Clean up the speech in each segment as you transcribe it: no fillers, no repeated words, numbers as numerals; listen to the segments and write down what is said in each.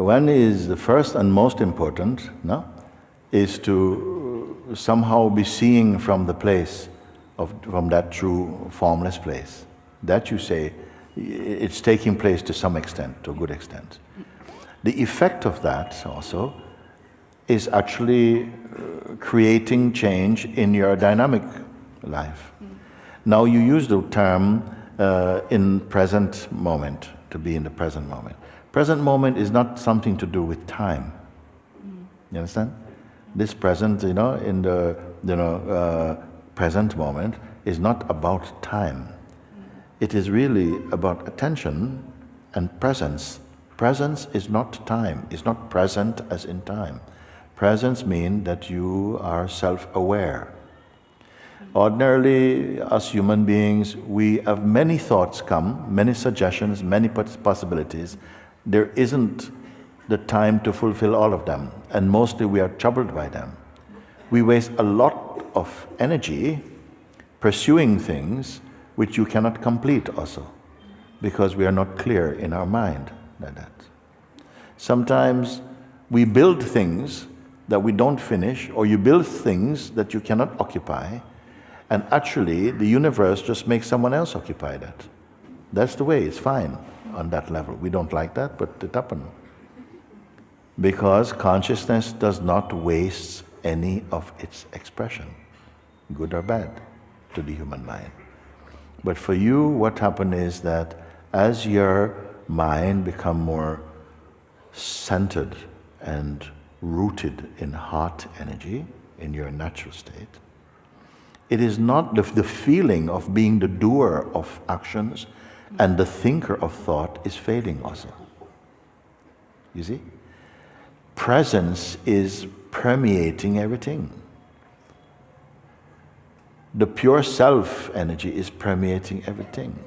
One is the first and most important, no? Is to somehow be seeing from the place from that true formless place. That you say, it's taking place to some extent, to a good extent. The effect of that also is actually creating change in your dynamic life. Now you use the term in present moment, to be in the present moment. Present moment is not something to do with time. You understand? This present, in the present moment is not about time. It is really about attention and presence. Presence is not time. It's not present as in time. Presence means that you are self-aware. Ordinarily, us human beings, we have many thoughts come, many suggestions, many possibilities. There isn't the time to fulfill all of them, and mostly we are troubled by them. We waste a lot of energy pursuing things which you cannot complete also, because we are not clear in our mind like that. Sometimes we build things that we don't finish, or you build things that you cannot occupy, and actually the universe just makes someone else occupy that. That's the way, it's fine on that level. We don't like that, but it happens. Because consciousness does not waste any of its expression, good or bad, to the human mind. But for you, what happened is that as your mind become more centered and rooted in heart energy, in your natural state, it is not the feeling of being the doer of actions and the thinker of thought is fading also. You see? Presence is permeating everything. The pure self energy is permeating everything.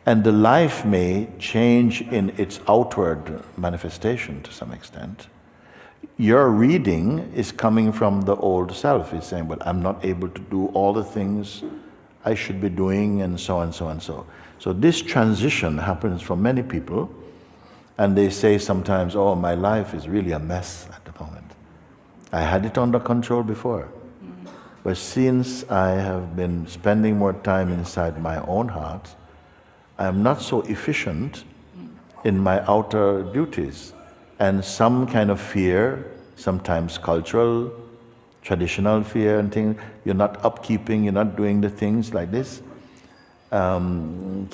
And the life may change in its outward manifestation to some extent. Your reading is coming from the old self. It's saying, well, I'm not able to do all the things I should be doing, and so and so and so. So this transition happens for many people, and they say sometimes, oh, my life is really a mess at the moment. I had it under control before. But since I have been spending more time inside my own heart, I am not so efficient in my outer duties. And some kind of fear, sometimes cultural, traditional fear and things, you're not upkeeping, you're not doing the things like this, can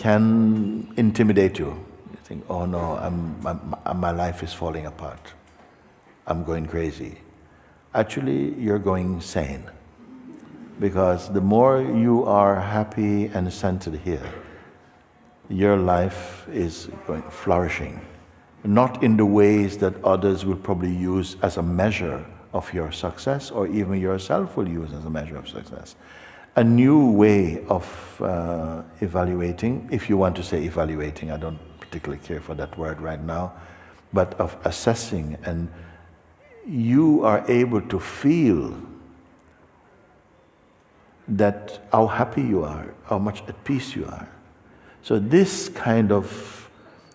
intimidate you. You think, oh no, my life is falling apart. I'm going crazy. Actually, you're going insane. Because the more you are happy and centered here, your life is flourishing. Not in the ways that others will probably use as a measure of your success, or even yourself will use as a measure of success. A new way of evaluating, if you want to say evaluating, I don't particularly care for that word right now, but of assessing, and you are able to feel that how happy you are, how much at peace you are. So this kind of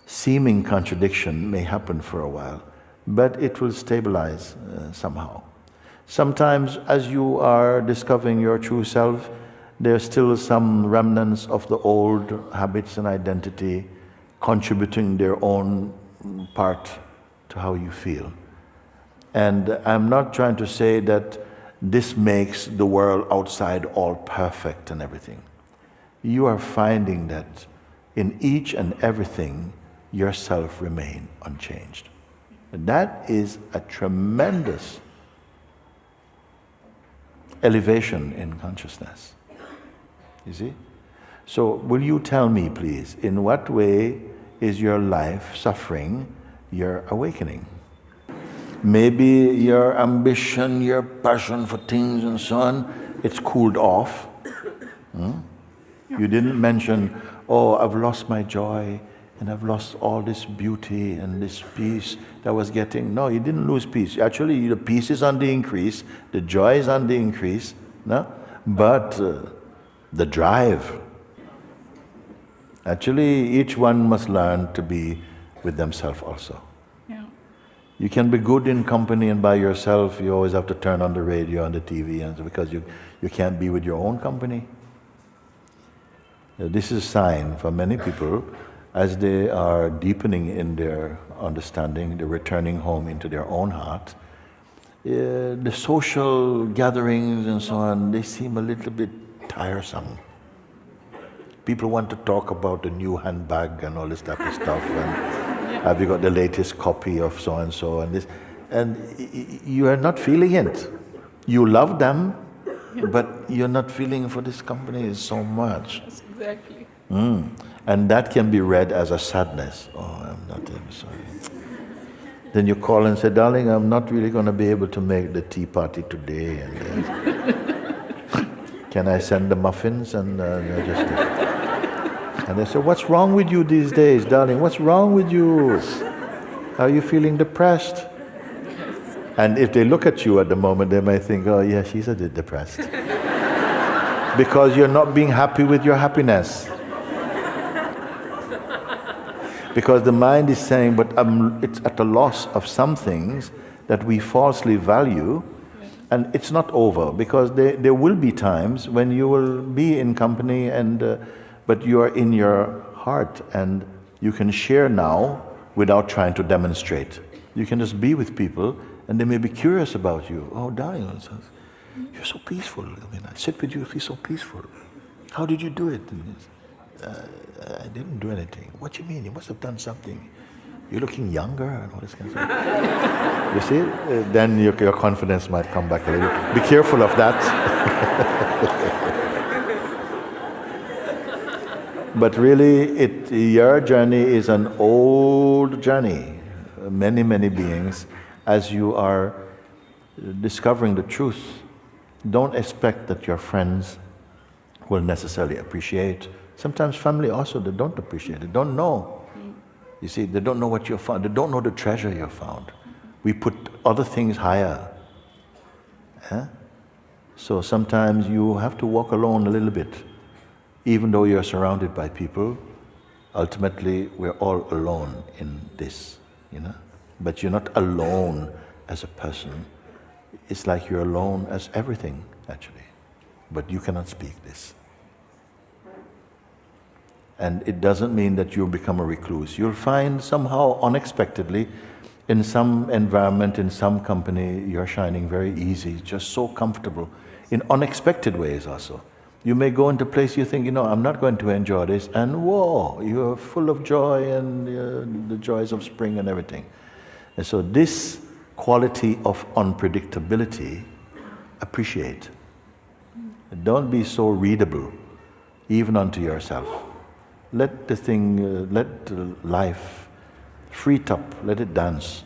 seeming contradiction may happen for a while, but it will stabilize somehow. Sometimes as you are discovering your true self, there are still some remnants of the old habits and identity contributing their own part to how you feel. And I'm not trying to say that this makes the world outside all perfect and everything. You are finding that in each and everything, yourself remain unchanged. And that is a tremendous elevation in consciousness. You see? So will you tell me, please, in what way is your life suffering your awakening? Maybe your ambition, your passion for things and so on, it's cooled off. You didn't mention, oh, I've lost my joy, and I've lost all this beauty and this peace that I was getting. No, you didn't lose peace. Actually, the peace is on the increase, the joy is on the increase, no? But the drive, actually, each one must learn to be with themselves also. Yeah. You can be good in company and by yourself. You always have to turn on the radio and the TV, and because you can't be with your own company. This is a sign for many people as they are deepening in their understanding, they're returning home into their own heart. The social gatherings and so on, they seem a little bit tiresome. People want to talk about the new handbag and all this type of stuff. And have you got the latest copy of so and so and this? And you are not feeling it. You love them, but you're not feeling for this company so much. Yes, exactly. And that can be read as a sadness. Oh, I'm sorry. Then you call and say, darling, I'm not really going to be able to make the tea party today. And can I send the muffins? And and they say, what's wrong with you these days, darling? What's wrong with you? Are you feeling depressed? And if they look at you at the moment, they might think, oh yeah, she's a bit depressed. Because you're not being happy with your happiness. Because the mind is saying, but it's at a loss of some things that we falsely value, and it's not over, because there will be times when you will be in company, but you are in your heart, and you can share now without trying to demonstrate. You can just be with people, and they may be curious about you. Oh, darling, you're so peaceful. I mean, I sit with you, I feel so peaceful. How did you do it? I didn't do anything. What do you mean? You must have done something. You're looking younger and all this kind of stuff. You see? Then your confidence might come back a little. Be careful of that. But really, your journey is an old journey. Many, many beings, as you are discovering the truth, don't expect that your friends will necessarily appreciate. Sometimes family also, they don't appreciate, they don't know. You see, they don't know what you found, they don't know the treasure you found. We put other things higher. So sometimes you have to walk alone a little bit. Even though you're surrounded by people, ultimately we're all alone in this, But you're not alone as a person. It's like you're alone as everything, actually. But you cannot speak this. And it doesn't mean that you'll become a recluse. You'll find somehow unexpectedly, in some environment, in some company, you're shining very easy, just so comfortable, in unexpected ways also. You may go into a place you think, I'm not going to enjoy this, and whoa, you're full of joy and the joys of spring and everything. And so this quality of unpredictability, appreciate. Don't be so readable, even unto yourself. Let the thing, let life free it up, let it dance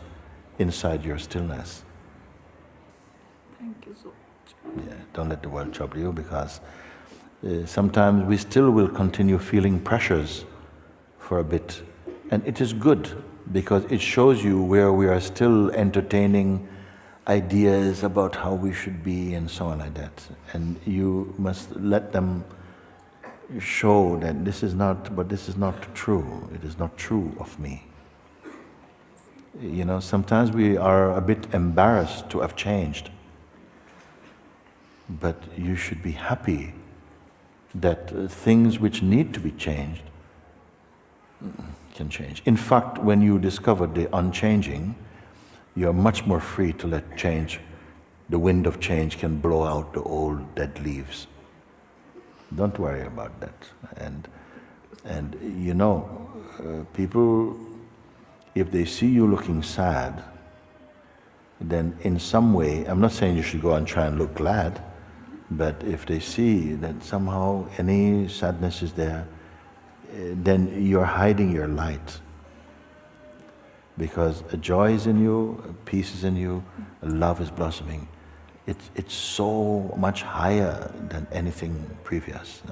inside your stillness. Thank you so much. Yeah, don't let the world trouble you, because sometimes we still will continue feeling pressures for a bit. And it is good, because it shows you where we are still entertaining ideas about how we should be and so on like that. And you must let them show that this is not true. It is not true of me. Sometimes we are a bit embarrassed to have changed. But you should be happy that things which need to be changed can change. In fact, when you discover the unchanging, you're much more free to let change. The wind of change can blow out the old dead leaves. Don't worry about that. And people, if they see you looking sad, then in some way, I'm not saying you should go and try and look glad, but if they see that somehow any sadness is there, then you're hiding your light. Because a joy is in you, a peace is in you, a love is blossoming. It's so much higher than anything previous.